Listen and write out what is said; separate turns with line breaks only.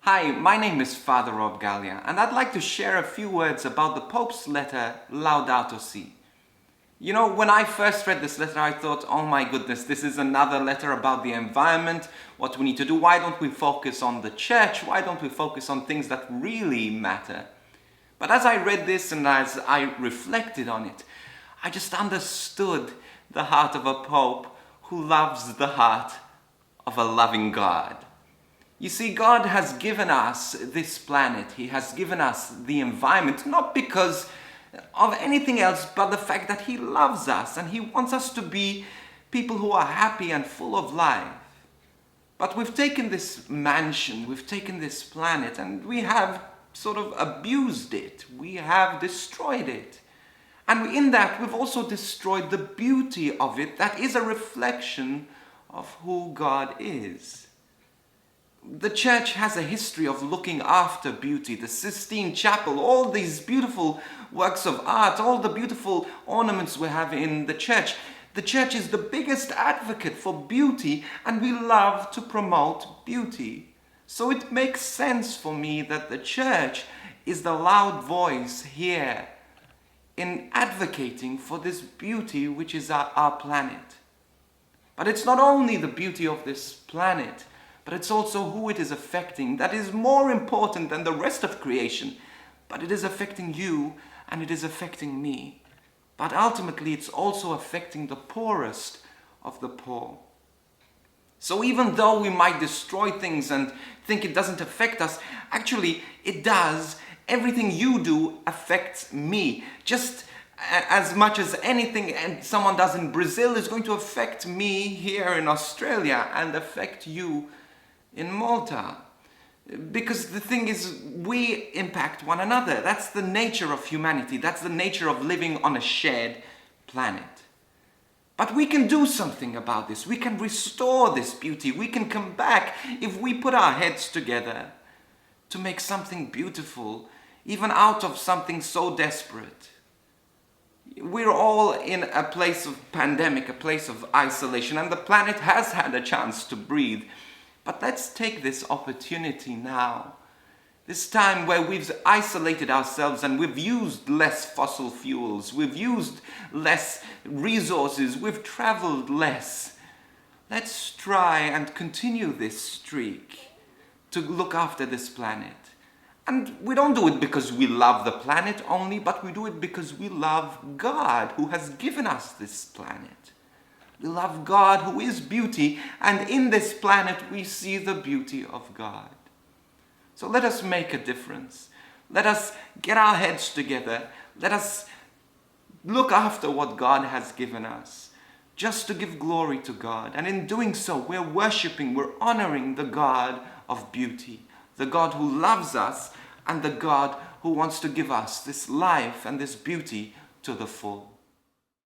Hi, my name is Father Rob Galea, and I'd like to share a few words about the Pope's letter Laudato Si. You know, when I first read this letter, I thought, oh my goodness, this is another letter about the environment, what we need to do. Why don't we focus on the church? Why don't we focus on things that really matter? But as I read this and as I reflected on it, I just understood the heart of a Pope who loves the heart of a loving God. You see, God has given us this planet. He has given us the environment, not because of anything else, but the fact that He loves us and He wants us to be people who are happy and full of life. But we've taken this mansion, we've taken this planet, and we have sort of abused it. We have destroyed it. And in that, we've also destroyed the beauty of it that is a reflection of who God is. The church has a history of looking after beauty. The Sistine Chapel, all these beautiful works of art, all the beautiful ornaments we have in the church. The church is the biggest advocate for beauty, and we love to promote beauty. So it makes sense for me that the church is the loud voice here in advocating for this beauty which is our planet. But it's not only the beauty of this planet, but it's also who it is affecting that is more important than the rest of creation. But it is affecting you and it is affecting me. But ultimately it's also affecting the poorest of the poor. So even though we might destroy things and think it doesn't affect us, actually it does. Everything you do affects me. Just as much as anything and someone does in Brazil is going to affect me here in Australia and affect you in Malta. Because the thing is, we impact one another. That's the nature of humanity. That's the nature of living on a shared planet. But we can do something about this. We can restore this beauty. We can come back if we put our heads together to make something beautiful, even out of something so desperate. We're all in a place of pandemic, a place of isolation, and the planet has had a chance to breathe. But let's take this opportunity now, this time where we've isolated ourselves and we've used less fossil fuels, we've used less resources, we've traveled less. Let's try and continue this streak to look after this planet. And we don't do it because we love the planet only, but we do it because we love God who has given us this planet. We love God who is beauty, and in this planet we see the beauty of God. So let us make a difference. Let us get our heads together. Let us look after what God has given us, just to give glory to God. And in doing so, we're worshiping, we're honoring the God of beauty, the God who loves us, and the God who wants to give us this life and this beauty to the full.